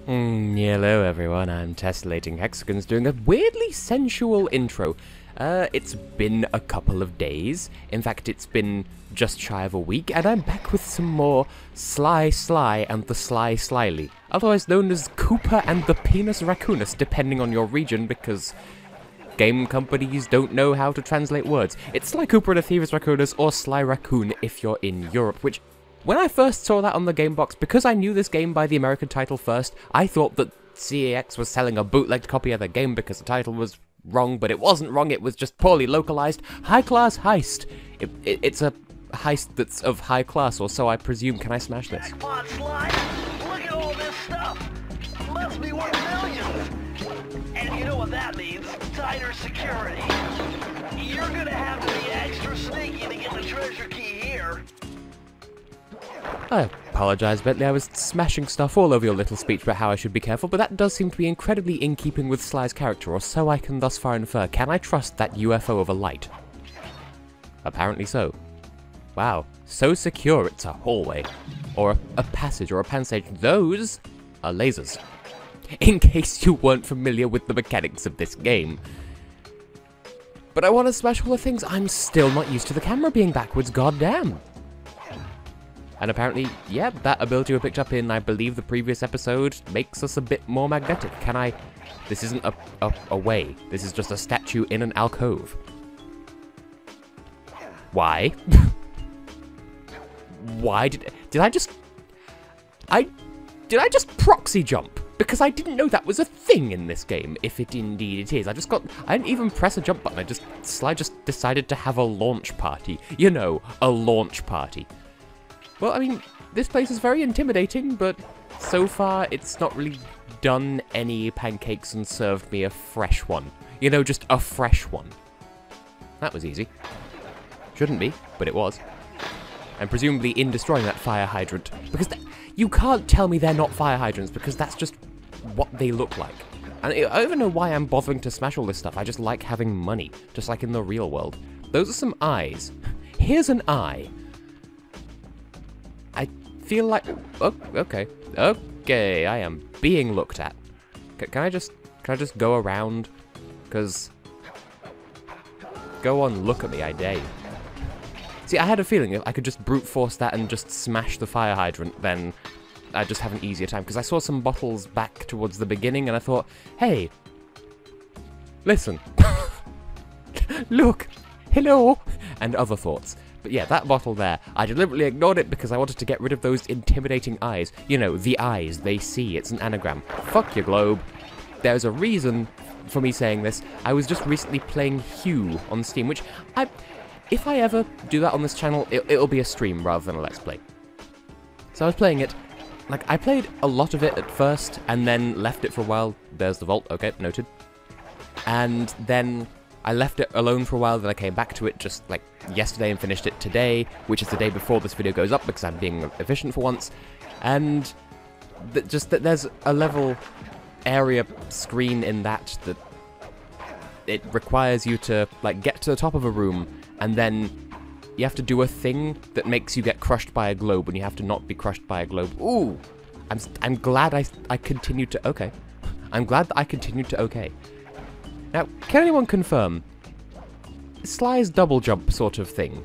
Hello everyone, I'm Tessellating Hexagons doing a weirdly sensual intro. It's been a couple of days, in fact it's been just shy of a week, and I'm back with some more Sly and the Sly Slyly, otherwise known as Cooper and the Penis Raccoonus, depending on your region, because game companies don't know how to translate words. It's Sly Cooper and the Thieves Raccoonus, or Sly Raccoon if you're in Europe, which, when I first saw that on the game box, because I knew this game by the American title first, I thought that CAX was selling a bootlegged copy of the game because the title was wrong, but it wasn't wrong, it was just poorly localized. High-Class Heist. It's a heist that's of high class, or so I presume. Can I smash this? Jackpot, Sly! Look at all this stuff! Must be worth millions! And you know what that means? Tighter security. You're gonna have to be extra sneaky to get the treasure key here. I apologise, Bentley, I was smashing stuff all over your little speech about how I should be careful, but that does seem to be incredibly in keeping with Sly's character, or so I can thus far infer. Can I trust that UFO of a light? Apparently so. Wow, so secure it's a hallway, or a passage, or a passage. Those are lasers. In case you weren't familiar with the mechanics of this game. But I want to smash all the things. I'm still not used to the camera being backwards, goddamn. And apparently, yeah, that ability we picked up in, I believe, the previous episode makes us a bit more magnetic. Can I... This isn't a way. This is just a statue in an alcove. Why? Why did I just... Did I just proxy jump? Because I didn't know that was a thing in this game, if it indeed it is. I didn't even press a jump button, Sly just decided to have a launch party. You know, a launch party. Well, I mean, this place is very intimidating, but so far it's not really done any pancakes and served me a fresh one. You know, just a fresh one. That was easy. Shouldn't be, but it was. And presumably in destroying that fire hydrant, because you can't tell me they're not fire hydrants, because that's just what they look like. And I don't even know why I'm bothering to smash all this stuff. I just like having money, just like in the real world. Those are some eyes. Here's an eye. I feel like... Oh, okay. Okay, I am being looked at. Can I just go around? Because... Go on, look at me, I dare you. See, I had a feeling if I could just brute force that and just smash the fire hydrant, then I'd just have an easier time. Because I saw some bottles back towards the beginning, and I thought, hey, listen. Look, hello, and other thoughts. But yeah, that bottle there, I deliberately ignored it because I wanted to get rid of those intimidating eyes. You know, the eyes they see. It's an anagram. Fuck your globe. There's a reason for me saying this. I was just recently playing Hue on Steam, which if I ever do that on this channel, it'll be a stream rather than a Let's Play. So I was playing it. Like, I played a lot of it at first, and then left it for a while. There's the vault. Okay, noted. And then I left it alone for a while, then I came back to it just, like, yesterday and finished it today, which is the day before this video goes up, because I'm being efficient for once. And just that there's a level area screen in that it requires you to, like, get to the top of a room, and then you have to do a thing that makes you get crushed by a globe, and you have to not be crushed by a globe. Ooh! I'm glad I continued to... Okay. I'm glad that I continued to okay. Now, can anyone confirm, Sly's double jump sort of thing,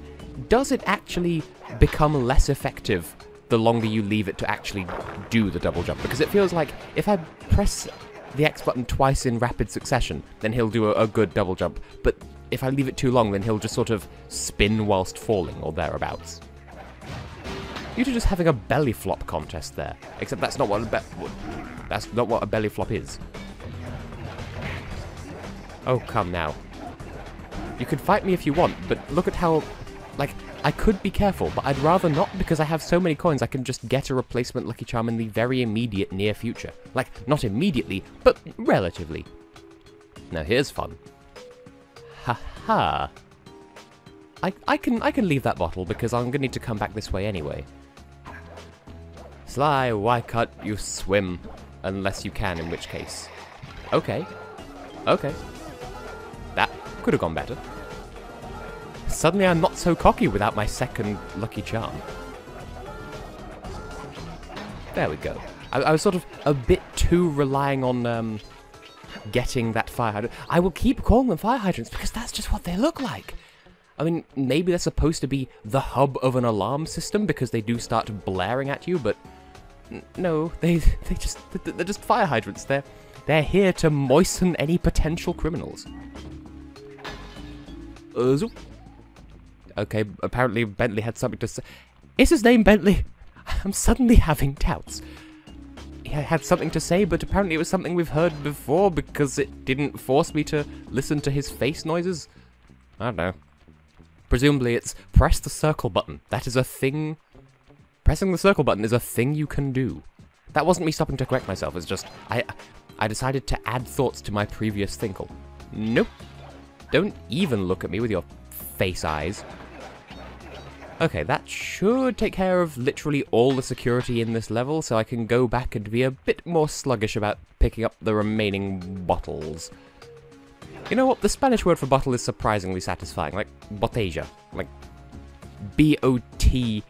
does it actually become less effective the longer you leave it to actually do the double jump? Because it feels like if I press the X button twice in rapid succession, then he'll do a good double jump, but if I leave it too long, then he'll just sort of spin whilst falling, or thereabouts. You're just having a belly flop contest there, except that's not what a belly flop is. Oh, come now. You could fight me if you want, but look at how... Like, I could be careful, but I'd rather not, because I have so many coins I can just get a replacement Lucky Charm in the very immediate near future. Like, not immediately, but relatively. Now here's fun. Ha-ha. I can leave that bottle, because I'm gonna need to come back this way anyway. Sly, why can't you swim? Unless you can, in which case. Okay. Okay. That could have gone better. Suddenly I'm not so cocky without my second Lucky Charm. There we go. I was sort of a bit too relying on getting that fire hydrant. I will keep calling them fire hydrants because that's just what they look like. I mean, maybe they're supposed to be the hub of an alarm system because they do start blaring at you, but no, they're just fire hydrants. They're here to moisten any potential criminals. Okay, apparently Bentley had something to say. Is his name Bentley? I'm suddenly having doubts. He had something to say, but apparently it was something we've heard before because it didn't force me to listen to his face noises. I don't know. Presumably it's press the circle button. That is a thing. Pressing the circle button is a thing you can do. That wasn't me stopping to correct myself. It's just, I decided to add thoughts to my previous thinkle. Nope. Don't even look at me with your face eyes. Okay, that should take care of literally all the security in this level, so I can go back and be a bit more sluggish about picking up the remaining bottles. You know what? The Spanish word for bottle is surprisingly satisfying, like botella, like B-O-T-E-L-L-A.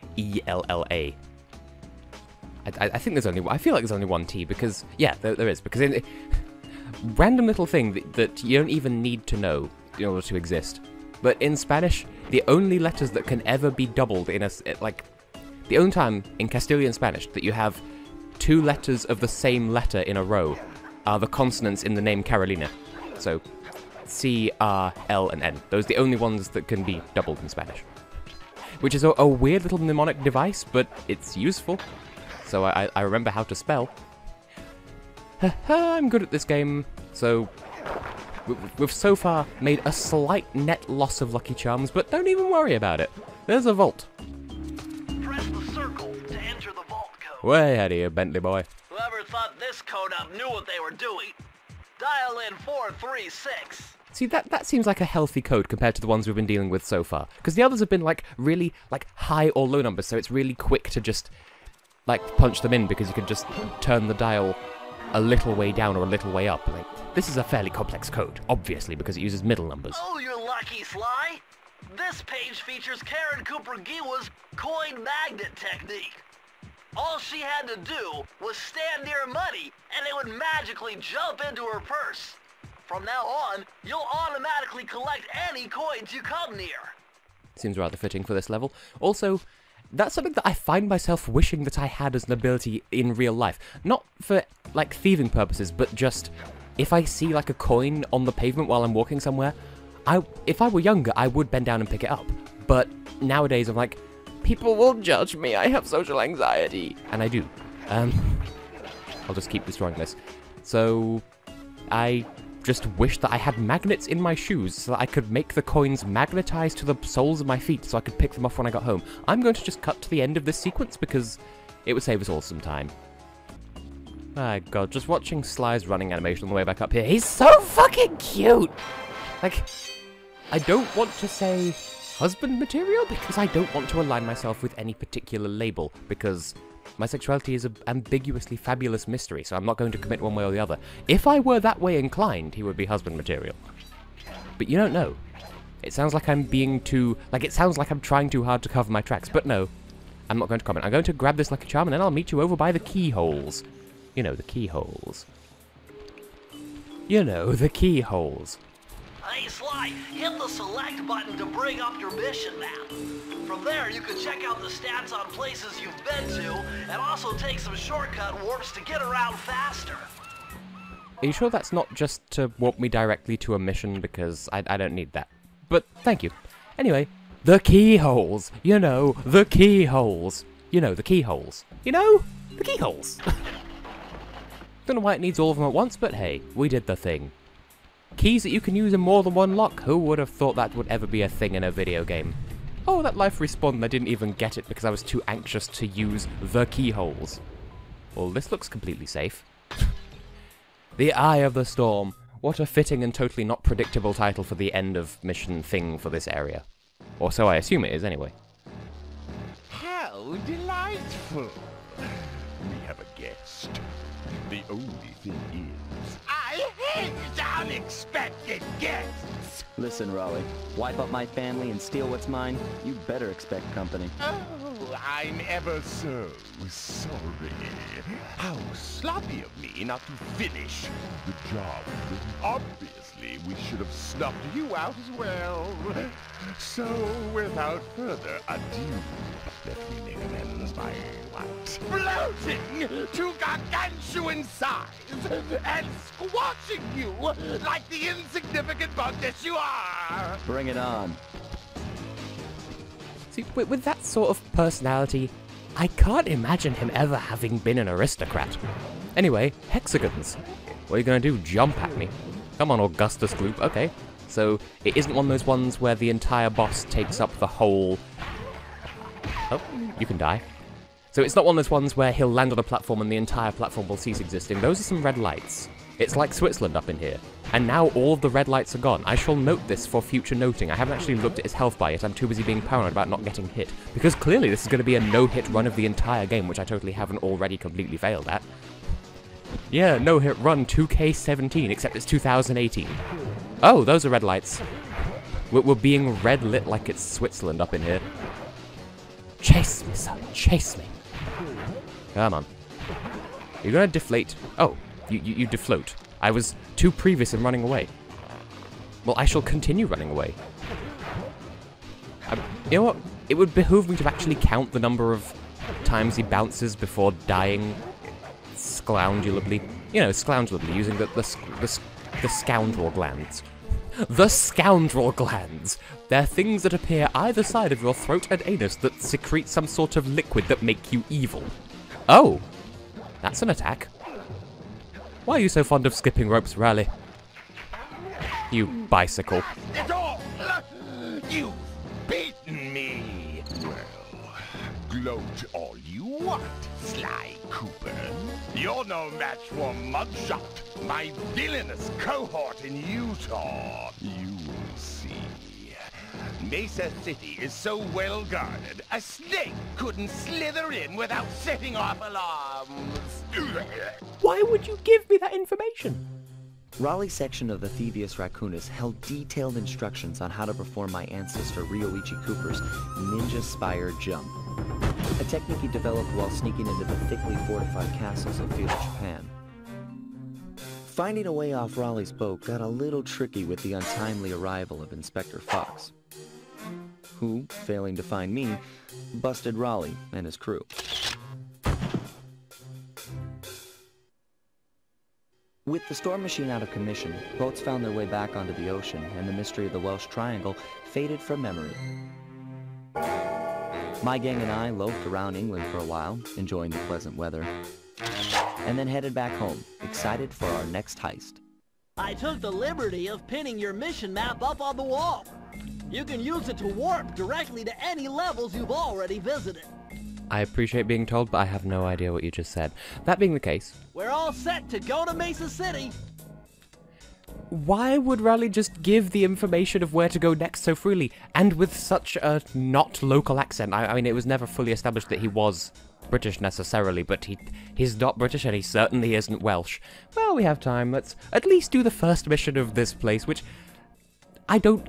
I think there's only, I feel like there's only one T, because, yeah, there is, because in random little thing that you don't even need to know in order to exist. But in Spanish, the only letters that can ever be doubled in like, the only time in Castilian Spanish that you have two letters of the same letter in a row are the consonants in the name Carolina. So, C, R, L, and N. Those are the only ones that can be doubled in Spanish. Which is a weird little mnemonic device, but it's useful. So I remember how to spell. I'm good at this game, so we've so far made a slight net loss of Lucky Charms, but don't even worry about it. There's a vault. Press the circle to enter the vault code. Way ahead of you, Bentley boy. Whoever thought this code up knew what they were doing. Dial in 436. See, that seems like a healthy code compared to the ones we've been dealing with so far. Because the others have been, like, really, like, high or low numbers, so it's really quick to just, like, punch them in because you can just turn the dial a little way down or a little way up. Like, this is a fairly complex code, obviously, because it uses middle numbers. Oh, you're lucky, Sly. This page features Karen Cooper-Giwa's coin magnet technique. All she had to do was stand near money, and it would magically jump into her purse. From now on, you'll automatically collect any coins you come near. Seems rather fitting for this level. Also, that's something that I find myself wishing that I had as an ability in real life. Not for, like, thieving purposes, but just if I see, like, a coin on the pavement while I'm walking somewhere, if I were younger, I would bend down and pick it up. But nowadays, I'm like, people will judge me, I have social anxiety. And I do. I'll just keep destroying this. So, I just wish that I had magnets in my shoes so that I could make the coins magnetize to the soles of my feet so I could pick them up when I got home. I'm going to just cut to the end of this sequence because it would save us all some time. My god, just watching Sly's running animation on the way back up here. He's so fucking cute! Like, I don't want to say husband material because I don't want to align myself with any particular label because my sexuality is an ambiguously fabulous mystery, so I'm not going to commit one way or the other. If I were that way inclined, he would be husband material. But you don't know. It sounds like I'm being too... Like, it sounds like I'm trying too hard to cover my tracks, but no. I'm not going to comment. I'm going to grab this Lucky Charm, and then I'll meet you over by the Keyholes. You know, the Keyholes. You know, the Keyholes. Hey, Sly, hit the select button to bring up your mission map. From there, you can check out the stats on places you've been to, and also take some shortcut warps to get around faster. Are you sure that's not just to warp me directly to a mission, because I don't need that. But, thank you. Anyway, the Keyholes. You know, the Keyholes. You know, the Keyholes. You know, the Keyholes. Don't know why it needs all of them at once, but hey, we did the thing. Keys that you can use in more than one lock. Who would have thought that would ever be a thing in a video game? Oh, that life respawned and I didn't even get it because I was too anxious to use the Keyholes. Well, this looks completely safe. The Eye of the Storm. What a fitting and totally not predictable title for the end of mission thing for this area. Or so I assume it is, anyway. How delightful! We have a guest. The only thing is, I hate unexpected guests! Listen, Raleigh, wipe up my family and steal what's mine, you better expect company. Oh, I'm ever so sorry. How sloppy of me not to finish the job. Obviously, we should have snubbed you out as well. So, without further ado, let me make amends by exploding to gargantuan size and squashing you like the insignificant bug that you are. Bring it on. See, with that sort of personality, I can't imagine him ever having been an aristocrat. Anyway, Hexagons. What are you gonna do, jump at me? Come on, Augustus Gloop. Okay. So, it isn't one of those ones where the entire boss takes up the whole... Oh, you can die. So it's not one of those ones where he'll land on a platform and the entire platform will cease existing. Those are some red lights. It's like Switzerland up in here. And now all of the red lights are gone. I shall note this for future noting. I haven't actually looked at his health bar yet. I'm too busy being paranoid about not getting hit. Because clearly this is going to be a no-hit run of the entire game, which I totally haven't already completely failed at. Yeah, no-hit run 2K17, except it's 2018. Oh, those are red lights. We're being red lit like it's Switzerland up in here. Chase me, son. Chase me. Come on. You're gonna deflate. Oh, you defloat. I was too previous in running away. Well, I shall continue running away. You know what? It would behoove me to actually count the number of times he bounces before dying scroungulably. You know, scroungulably, using the scoundrel glands. The scoundrel glands! They're things that appear either side of your throat and anus that secrete some sort of liquid that make you evil. Oh! That's an attack. Why are you so fond of skipping ropes, Raleigh? You bicycle. It's all! You've beaten me! Well, gloat all you want, Sly Cooper. You're no match for Mugshot, my villainous cohort in Utah. You will see. Mesa City is so well guarded, a snake couldn't slither in without setting off alarms. Why would you give me that information? Raleigh's section of the Thievius Raccoonus held detailed instructions on how to perform my ancestor Ryoichi Cooper's Ninja Spire Jump, a technique he developed while sneaking into the thickly fortified castles of feudal Japan. Finding a way off Raleigh's boat got a little tricky with the untimely arrival of Inspector Fox, who, failing to find me, busted Raleigh and his crew. With the storm machine out of commission, boats found their way back onto the ocean, and the mystery of the Welsh Triangle faded from memory. My gang and I loafed around England for a while, enjoying the pleasant weather, and then headed back home, excited for our next heist. I took the liberty of pinning your mission map up on the wall. You can use it to warp directly to any levels you've already visited. I appreciate being told, but I have no idea what you just said. That being the case... We're all set to go to Mesa City! Why would Raleigh just give the information of where to go next so freely, and with such a not local accent? I mean, it was never fully established that he was British necessarily, but he's not British and he certainly isn't Welsh. Well, we have time. Let's at least do the first mission of this place, which... I don't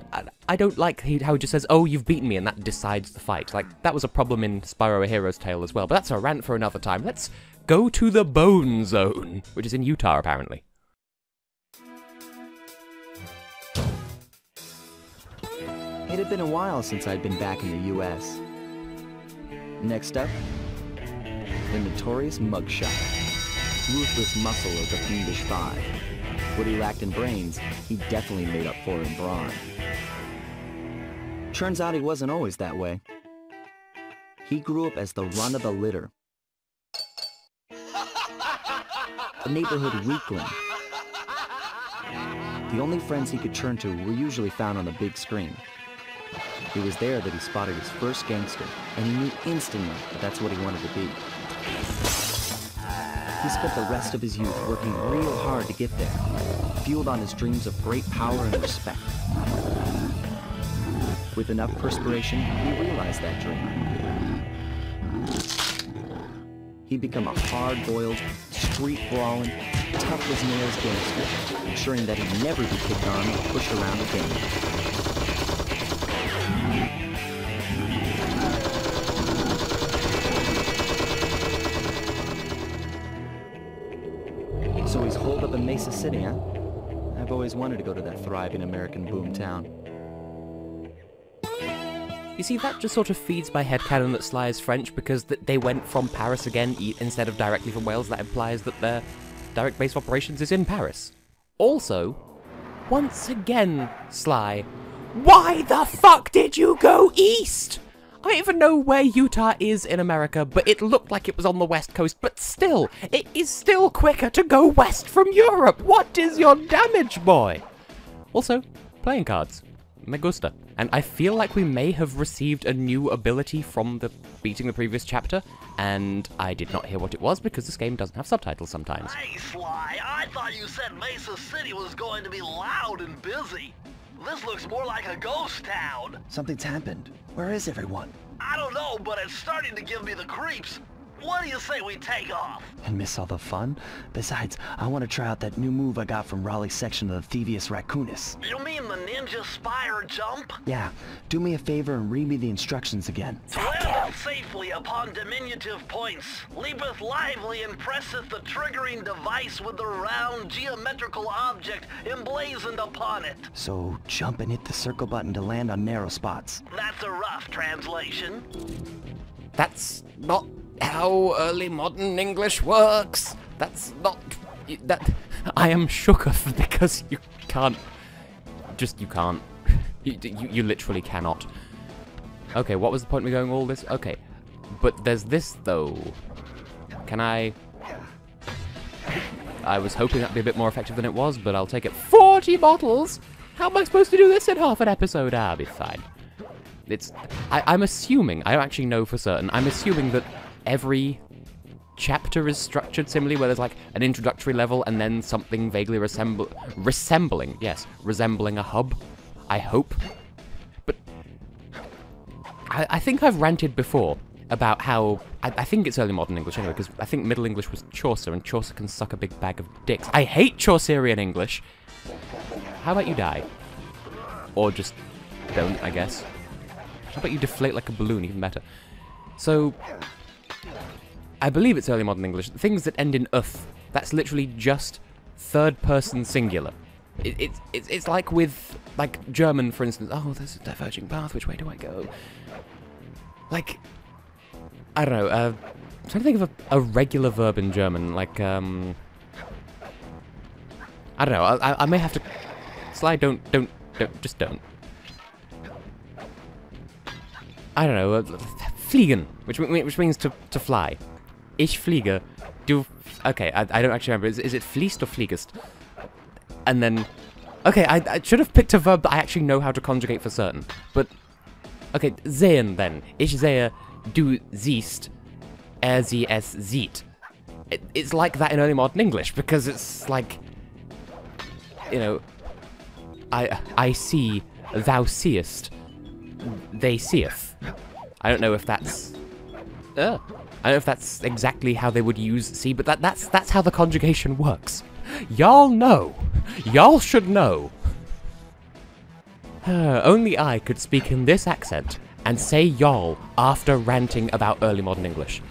like how he just says, oh, you've beaten me, and that decides the fight. Like, that was a problem in Spyro: A Hero's Tale as well, but that's a rant for another time. Let's go to the Bone Zone, which is in Utah, apparently. It had been a while since I'd been back in the U.S. Next up, the notorious Mugshot. Ruthless muscle of the fiendish five. What he lacked in brains, he definitely made up for in brawn. Turns out he wasn't always that way. He grew up as the run of the litter. A neighborhood weakling. The only friends he could turn to were usually found on the big screen. It was there that he spotted his first gangster, and he knew instantly that that's what he wanted to be. He spent the rest of his youth working real hard to get there, fueled on his dreams of great power and respect. With enough perspiration, he realized that dream. He'd become a hard-boiled, street-brawling, tough-as-nails gangster, ensuring that he'd never be kicked on or pushed around again. So he's holed up in Mesa City, huh? I've always wanted to go to that thriving American boom town. You see, that just sort of feeds my headcanon that Sly is French because they went from Paris again instead of directly from Wales. That implies that their direct base of operations is in Paris. Also, once again, Sly, why the fuck did you go east? I don't even know where Utah is in America, but it looked like it was on the west coast, but still, it is still quicker to go west from Europe. What is your damage, boy? Also, playing cards. Me gusta. And I feel like we may have received a new ability from beating the previous chapter, and I did not hear what it was because this game doesn't have subtitles sometimes. Hey, Sly, I thought you said Mesa City was going to be loud and busy. This looks more like a ghost town. Something's happened. Where is everyone? I don't know, but it's starting to give me the creeps. What do you say we take off? And miss all the fun? Besides, I want to try out that new move I got from Raleigh's section of the Thievius Raccoonus. You mean the ninja spire jump? Yeah, do me a favor and read me the instructions again. Landeth safely upon diminutive points, leapeth lively and presseth the triggering device with the round geometrical object emblazoned upon it. So, jump and hit the circle button to land on narrow spots. That's a rough translation. That's not how early modern English works. That's not... that... I am shooketh because you can't... you can't. You literally cannot. Okay, what was the point of me going all this? Okay, but there's this, though. Can I... I was hoping that'd be a bit more effective than it was, but I'll take it. 40 bottles? How am I supposed to do this in half an episode? I'll be fine. It's... I'm assuming, I don't actually know for certain, I'm assuming that every chapter is structured similarly, where there's like an introductory level and then something vaguely resembling a hub, I hope. But I think I've ranted before about how, I think it's early modern English anyway, because I think Middle English was Chaucer, and Chaucer can suck a big bag of dicks. I hate Chaucerian English. How about you die? Or just don't, I guess. How about you deflate like a balloon, even better. So, I believe it's early modern English. Things that end in "uth", that's literally just third-person singular. It's like with, like, German, for instance. Oh, there's a diverging path. Which way do I go? Like, I don't know. I'm trying to think of a regular verb in German. Like, I don't know. I may have to... Sly, don't, just don't. I don't know. Fliegen, which means to fly. Ich fliege. Du... Okay, I don't actually remember. Is it fließt or fliegest? And then... Okay, I should have picked a verb that I actually know how to conjugate for certain. But... Okay, sehen then. Ich sehe, du siehst, sie es sieht. It's like that in early modern English, because it's like... You know... I see, thou seest, they seeth. I don't know if that's... I don't know if that's exactly how they would use see, but that's how the conjugation works. Y'all know. Y'all should know. Only I could speak in this accent and say y'all after ranting about early modern English.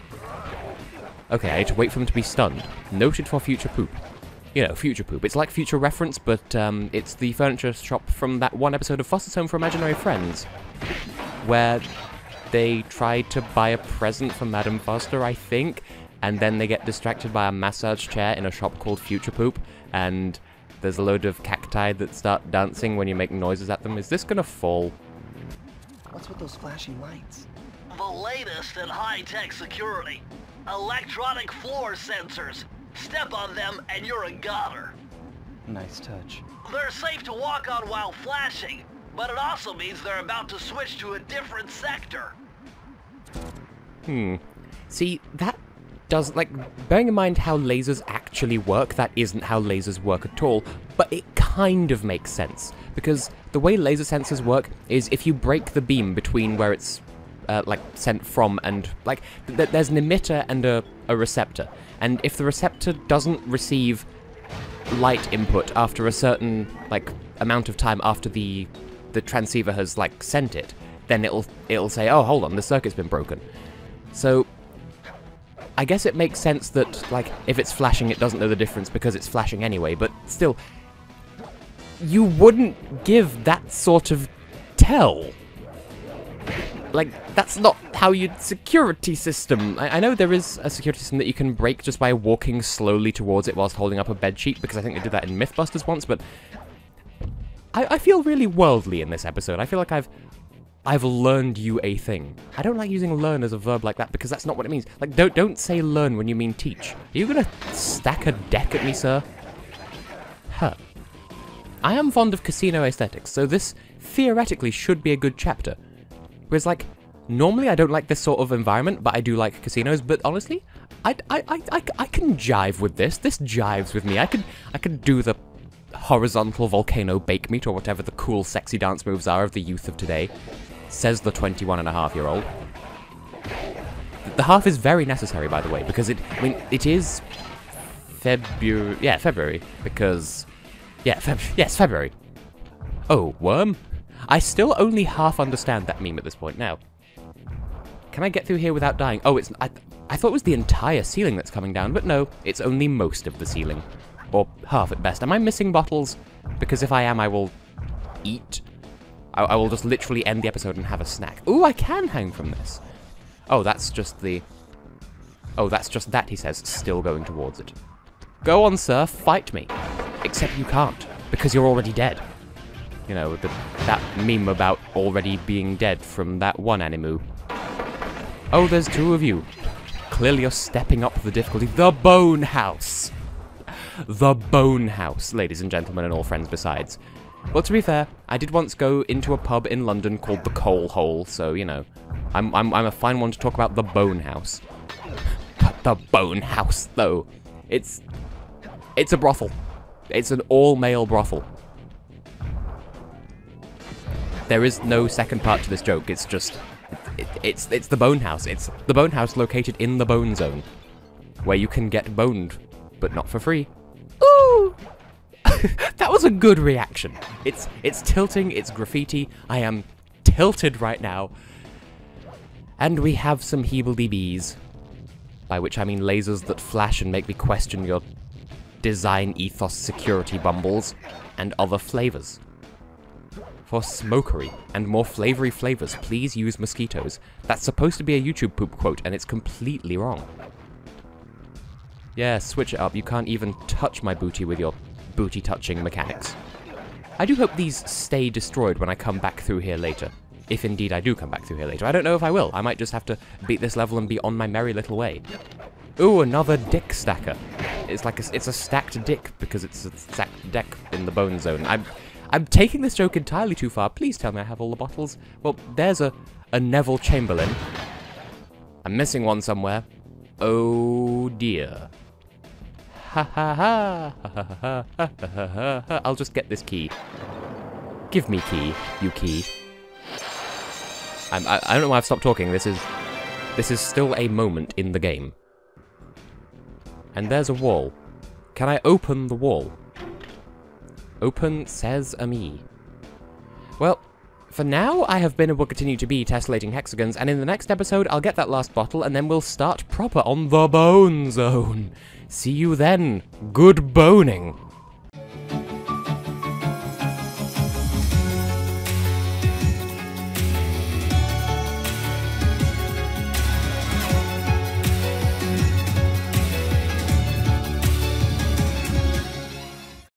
Okay, I had to wait for them to be stunned. Noted for future poop. You know, future poop. It's like future reference, but it's the furniture shop from that one episode of Foster's Home for Imaginary Friends, where they try to buy a present for Madame Foster, I think, and then they get distracted by a massage chair in a shop called Future Poop, and there's a load of cacti that start dancing when you make noises at them. Is this gonna fall? What's with those flashing lights? The latest in high-tech security. Electronic floor sensors. Step on them and you're a goner. Nice touch. They're safe to walk on while flashing, but it also means they're about to switch to a different sector. See, that does, like, bearing in mind how lasers actually work, that isn't how lasers work at all, but it kind of makes sense. Because the way laser sensors work is if you break the beam between where it's, like, sent from and, like, there's an emitter and a receptor. And if the receptor doesn't receive light input after a certain, like, amount of time after the transceiver has, like, sent it, then it'll say, oh, hold on, the circuit's been broken. So, I guess it makes sense that, like, if it's flashing, it doesn't know the difference because it's flashing anyway, but still, you wouldn't give that sort of tell. Like, that's not how you'd security system. I know there is a security system that you can break just by walking slowly towards it whilst holding up a bedsheet, because I think they did that in Mythbusters once, but I feel really worldly in this episode. I feel like I've learned you a thing. I don't like using learn as a verb like that, because that's not what it means. Like, don't say learn when you mean teach. Are you gonna stack a deck at me, sir? Huh. I am fond of casino aesthetics, so this theoretically should be a good chapter. Whereas, like, normally I don't like this sort of environment, but I do like casinos, but honestly, I can jive with this. This jives with me. I could do the horizontal volcano bake meat, or whatever the cool sexy dance moves are of the youth of today, says the 21-and-a-half-year-old. The half is very necessary, by the way, because it is February, yeah, February, because, yeah, yes, February. Oh, worm? I still only half understand that meme at this point. Now, can I get through here without dying? Oh, I thought it was the entire ceiling that's coming down, but no, it's only most of the ceiling. Or half at best. Am I missing bottles? Because if I am, I will eat. I will just literally end the episode and have a snack. Ooh, I can hang from this. Oh, that's just the... Oh, that's just that, he says, still going towards it. Go on, sir, fight me. Except you can't, because you're already dead. You know, that meme about already being dead from that one animu. Oh, there's two of you. Clearly you're stepping up the difficulty. The Bone House! The Bone House, ladies and gentlemen, and all friends besides. Well, to be fair, I did once go into a pub in London called the Coal Hole, so, you know, I'm a fine one to talk about the Bone House. But the Bone House, though, it's a brothel. It's an all-male brothel. There is no second part to this joke. It's just, it's the Bone House. It's the Bone House located in the Bone Zone, where you can get boned, but not for free. Ooh! That was a good reaction. It's tilting, it's graffiti. I am tilted right now. And we have some heeble-deebees, by which I mean lasers that flash and make me question your design ethos security bumbles, and other flavors. For smokery and more flavory flavors, please use mosquitoes. That's supposed to be a YouTube poop quote, and it's completely wrong. Yeah, switch it up. You can't even touch my booty with your booty-touching mechanics. I do hope these stay destroyed when I come back through here later. If indeed I do come back through here later. I don't know if I will. I might just have to beat this level and be on my merry little way. Ooh, another dick stacker. It's like it's a stacked dick, because it's a stacked deck in the Bone Zone. I'm taking this joke entirely too far. Please tell me I have all the bottles. Well, there's a Neville Chamberlain. I'm missing one somewhere. Oh dear. Ha ha ha ha ha ha ha ha ha ha. I'll just get this key. Give me key, you key. I don't know why I've stopped talking. This is still a moment in the game. And there's a wall. Can I open the wall? Open Sesame. Well, for now, I have been and will continue to be Tessellating Hexagons, and in the next episode, I'll get that last bottle, and then we'll start proper on the Bone Zone. See you then. Good boning.